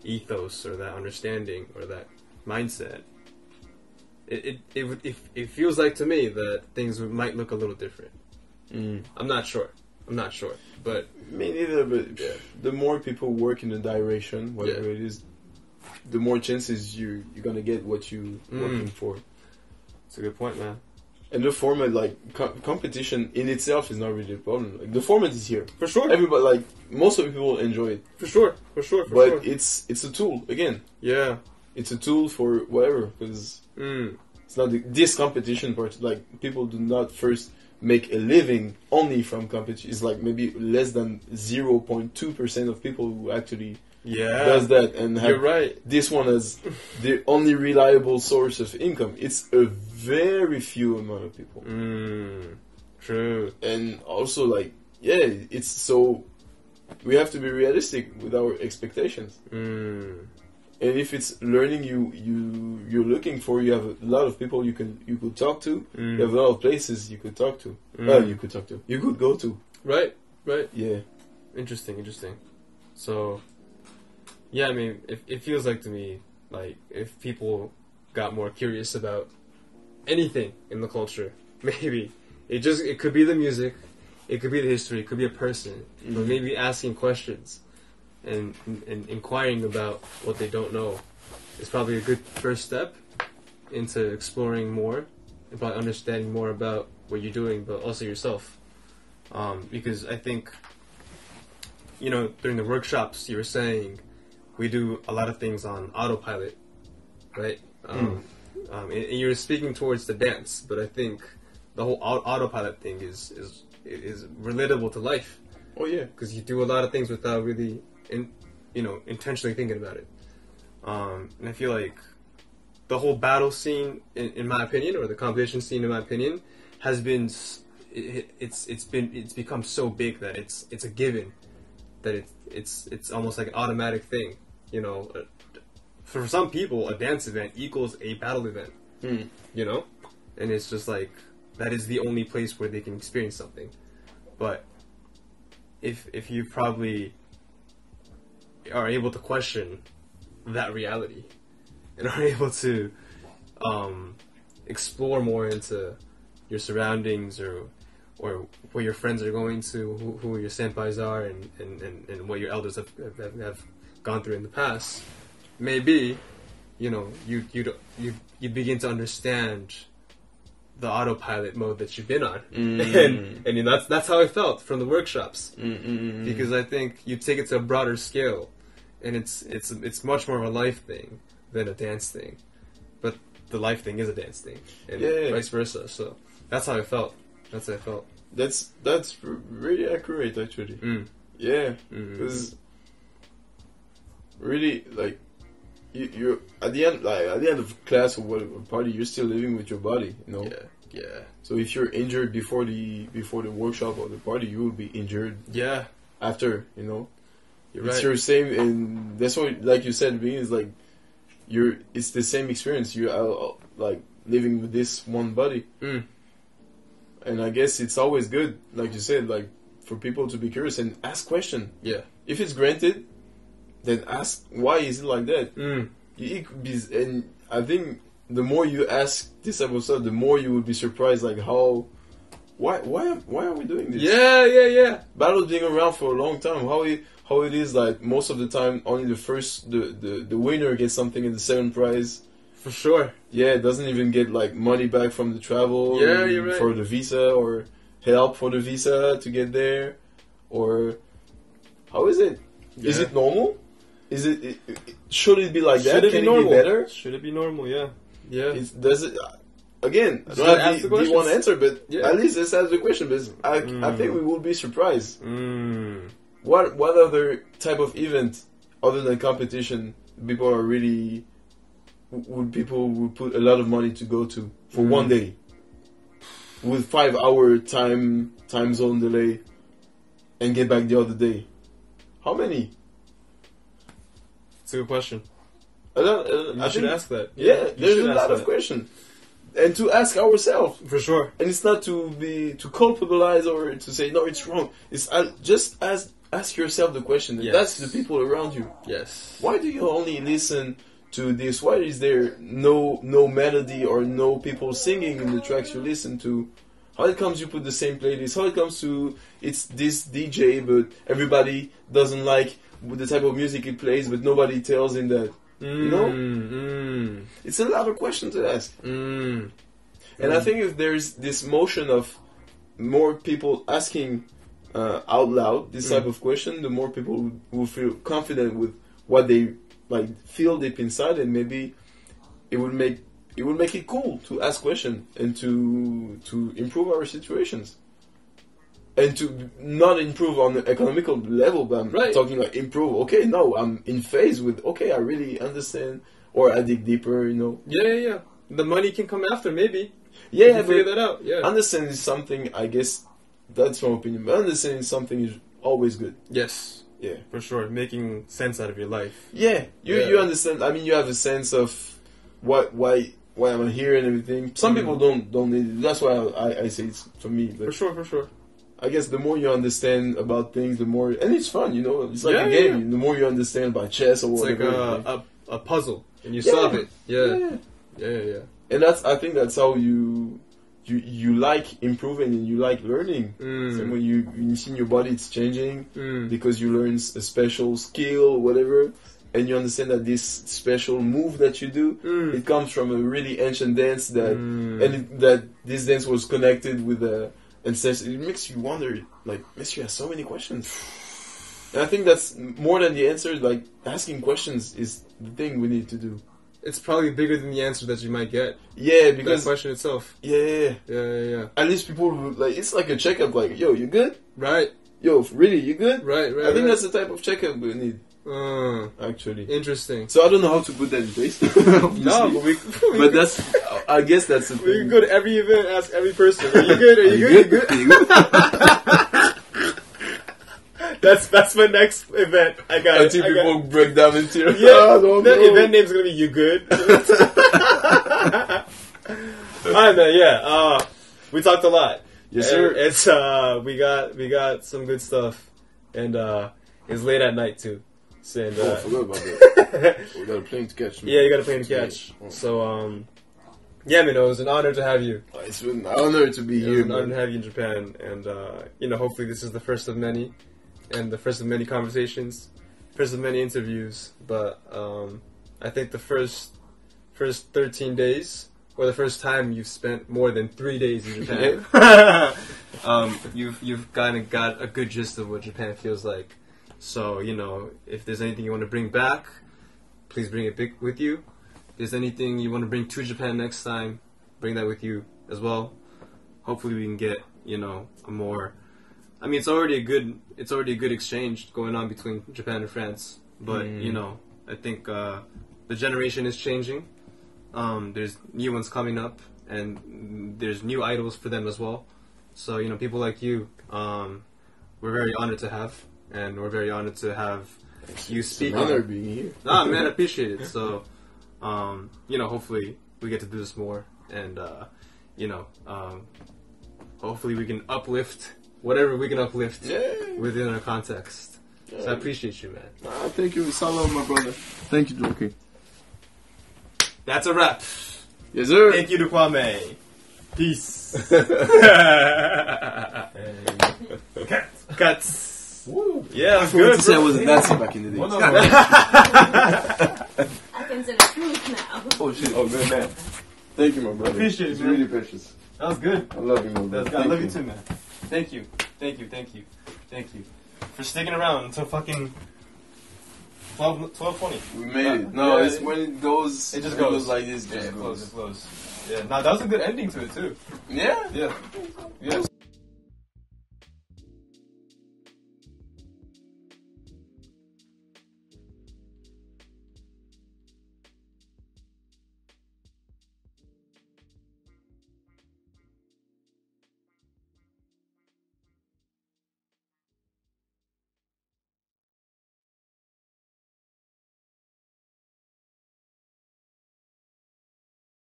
[SPEAKER 1] ethos or that understanding or that mindset, it feels like to me that things might look a little different. I'm not sure, but
[SPEAKER 2] me neither. But the more people work in the direction, whatever it is, the more chances you're gonna get what you looking for.
[SPEAKER 1] It's a good point, man.
[SPEAKER 2] And the format, like competition in itself, is not really a problem. Like, the format is here
[SPEAKER 1] For sure.
[SPEAKER 2] Everybody, like most of the people, enjoy it.
[SPEAKER 1] For sure.
[SPEAKER 2] But it's a tool again.
[SPEAKER 1] Yeah.
[SPEAKER 2] It's a tool for whatever, because it's not this competition part. Like, people do not first make a living only from competition. It's like maybe less than 0.2% of people who actually does that and have
[SPEAKER 1] You're right.
[SPEAKER 2] this one as the only reliable source of income. It's a very few amount of people.
[SPEAKER 1] True.
[SPEAKER 2] And also, like, yeah, it's so we have to be realistic with our expectations. And if it's learning you're looking for, you have a lot of people you could talk to. You have a lot of places you could talk to. You could go to.
[SPEAKER 1] Right.
[SPEAKER 2] Yeah.
[SPEAKER 1] Interesting. So, yeah, I mean, it feels like to me, like, if people got more curious about anything in the culture, maybe it could be the music, it could be the history, it could be a person, but maybe asking questions and inquiring about what they don't know is probably a good first step into exploring more and probably understanding more about what you're doing, but also yourself. Because I think, during the workshops you were saying we do a lot of things on autopilot, right? And you're speaking towards the dance, but I think the whole autopilot thing is relatable to life.
[SPEAKER 2] Oh yeah,
[SPEAKER 1] because you do a lot of things without really, intentionally thinking about it. And I feel like the whole battle scene, in my opinion, or the competition scene, in my opinion, has been it's become so big that it's a given, that it's almost like an automatic thing. For some people, a dance event equals a battle event. And it's just like that is the only place where they can experience something. But if you probably are able to question that reality and are able to explore more into your surroundings or where your friends are going to, who your senpais are, and what your elders have gone through in the past, maybe you begin to understand the autopilot mode that you've been on, and that's how I felt from the workshops, because I think you take it to a broader scale, and it's much more of a life thing than a dance thing, but the life thing is a dance thing, and vice versa. So that's how I felt. That's
[SPEAKER 2] really accurate, actually. Yeah, because really, like, you're at the end of class or whatever party, you're still living with your body,
[SPEAKER 1] Yeah.
[SPEAKER 2] So if you're injured before the workshop or the party, you will be injured.
[SPEAKER 1] Yeah.
[SPEAKER 2] After,
[SPEAKER 1] You're
[SPEAKER 2] it's
[SPEAKER 1] right.
[SPEAKER 2] your same, and that's why, like you said, being is like it's the same experience. You are like living with this one body. And I guess it's always good, like you said, like for people to be curious and ask questions.
[SPEAKER 1] Yeah.
[SPEAKER 2] If it's granted, then ask why is it like that. And I think the more you ask this type of stuff, the more you will be surprised, like why are we doing this?
[SPEAKER 1] Yeah.
[SPEAKER 2] Battles being around for a long time. How it is, like, most of the time only the winner gets something in the second prize.
[SPEAKER 1] For sure.
[SPEAKER 2] Yeah, it doesn't even get like money back from the travel.
[SPEAKER 1] Yeah, you're right.
[SPEAKER 2] For the visa, or help for the visa to get there, or how is it?
[SPEAKER 1] Yeah.
[SPEAKER 2] Is it normal? Is it should it be like
[SPEAKER 1] Should
[SPEAKER 2] that?
[SPEAKER 1] it
[SPEAKER 2] Can
[SPEAKER 1] be
[SPEAKER 2] it
[SPEAKER 1] normal?
[SPEAKER 2] be better?
[SPEAKER 1] Should it be normal? Yeah.
[SPEAKER 2] Does it? Again, I
[SPEAKER 1] Should
[SPEAKER 2] don't
[SPEAKER 1] I
[SPEAKER 2] have
[SPEAKER 1] ask the
[SPEAKER 2] the one
[SPEAKER 1] questions?
[SPEAKER 2] answer, but
[SPEAKER 1] Yeah.
[SPEAKER 2] at least let's ask the question. Because I think we will be surprised. What other type of event other than competition people are really would put a lot of money to go to for one day with 5-hour time zone delay and get back the other day? How many?
[SPEAKER 1] It's a good question.
[SPEAKER 2] I
[SPEAKER 1] should ask that.
[SPEAKER 2] Yeah,
[SPEAKER 1] You
[SPEAKER 2] there's
[SPEAKER 1] should
[SPEAKER 2] a
[SPEAKER 1] ask
[SPEAKER 2] lot of
[SPEAKER 1] that.
[SPEAKER 2] questions, and to ask ourselves.
[SPEAKER 1] For sure.
[SPEAKER 2] And it's not to culpabilize or to say no, it's wrong. It's just ask yourself the question.
[SPEAKER 1] Yes.
[SPEAKER 2] That's the people around you.
[SPEAKER 1] Yes.
[SPEAKER 2] Why do you only listen to this? Why is there no melody or no people singing in the tracks you listen to? How it comes you put the same playlist? How it comes to it's this DJ, but everybody doesn't like the type of music he plays, but nobody tells him that You know, it's a lot of questions to ask. And I think if there's this motion of more people asking out loud this type of question, the more people will feel confident with what they like feel deep inside, and maybe it would make it cool to ask questions and to improve our situations. And to not improve on the economical level, but I'm talking like improve. Okay, no, I'm in phase with. Okay, I really understand, or I dig deeper. You know.
[SPEAKER 1] Yeah. The money can come after, maybe.
[SPEAKER 2] Yeah,
[SPEAKER 1] but figure that out. Yeah.
[SPEAKER 2] Understanding is something. I guess that's my opinion. But understanding something is always good.
[SPEAKER 1] Yes.
[SPEAKER 2] Yeah,
[SPEAKER 1] for sure. Making sense out of your life.
[SPEAKER 2] Yeah, you understand. I mean, you have a sense of why I'm here and everything. Some people don't need it. That's why I say it's for me. But
[SPEAKER 1] for sure.
[SPEAKER 2] I guess the more you understand about things, the more, and it's fun, you know. It's like a game. Yeah. The more you understand about chess or whatever.
[SPEAKER 1] It's like a puzzle, and you solve it. Yeah.
[SPEAKER 2] And I think that's how you like improving and you like learning. So when you see your body, it's changing because you learn a special skill or whatever, and you understand that this special move that you do, it comes from a really ancient dance that this dance was connected with a. And says it makes you wonder, like, makes you ask so many questions. And I think that's more than the answer. Like, asking questions is the thing we need to do.
[SPEAKER 1] It's probably bigger than the answer that you might get.
[SPEAKER 2] Yeah, because
[SPEAKER 1] the question itself.
[SPEAKER 2] Yeah. At least people like it's like a checkup. Like, yo, you good?
[SPEAKER 1] Right.
[SPEAKER 2] Yo, really, you good?
[SPEAKER 1] Right.
[SPEAKER 2] I think that's the type of checkup we need. Actually,
[SPEAKER 1] interesting.
[SPEAKER 2] So I don't know how to put that in place.
[SPEAKER 1] No,
[SPEAKER 2] but that's. I guess that's the thing.
[SPEAKER 1] We can go to every event, ask every person, "Are you good? Are you good? Are you good?" That's my next event. I got.
[SPEAKER 2] Until people break down in tears.
[SPEAKER 1] Yeah, the event name's gonna be "You Good." Alright, man. Yeah. We talked a lot.
[SPEAKER 2] Yes, sir.
[SPEAKER 1] It's we got some good stuff, and it's late at night too. And,
[SPEAKER 2] I forgot about that. We got a plane to catch. Man.
[SPEAKER 1] Yeah, you got a plane to catch. So, yeah, man, it was an honor to have you.
[SPEAKER 2] It's been an honor to be here.
[SPEAKER 1] It was an honor to have you in Japan, and hopefully this is the first of many, and the first of many conversations, first of many interviews. But I think the first 13 days, or the first time you've spent more than 3 days in Japan, you've kind of got a good gist of what Japan feels like. So, if there's anything you want to bring back, please bring it with you. If there's anything you want to bring to Japan next time, bring that with you as well. Hopefully we can get, a more... I mean, it's already a good exchange going on between Japan and France. But, I think the generation is changing. There's new ones coming up, and there's new idols for them as well. So, people like you, we're very honored to have. And we're very honored to have you speak.
[SPEAKER 2] It's an honor being here.
[SPEAKER 1] Man, I appreciate it. So, hopefully we get to do this more, and hopefully we can uplift whatever we can uplift within our context. Yeah. So I appreciate you, man.
[SPEAKER 2] Thank you, Salam, my brother. Thank you, Joki.
[SPEAKER 1] That's a wrap.
[SPEAKER 2] Yes, sir.
[SPEAKER 1] Thank you to Kwame. Peace. Cuts. Woo. Yeah, that's good.
[SPEAKER 2] To say I wasn't dancing back in the day.
[SPEAKER 3] I can say the truth now.
[SPEAKER 2] Oh shit! Oh good man. Thank you, my brother.
[SPEAKER 1] Appreciate it,
[SPEAKER 2] it's
[SPEAKER 1] man.
[SPEAKER 2] really precious.
[SPEAKER 1] That was good.
[SPEAKER 2] I love you, my brother.
[SPEAKER 1] I love you too, man. Thank you for sticking around until fucking 12:20.
[SPEAKER 2] We made it. No, it's when it goes.
[SPEAKER 1] It just goes
[SPEAKER 2] like this.
[SPEAKER 1] Yeah, it flows. Yeah. Now that was a good ending to it too.
[SPEAKER 2] Yeah.
[SPEAKER 1] Yeah.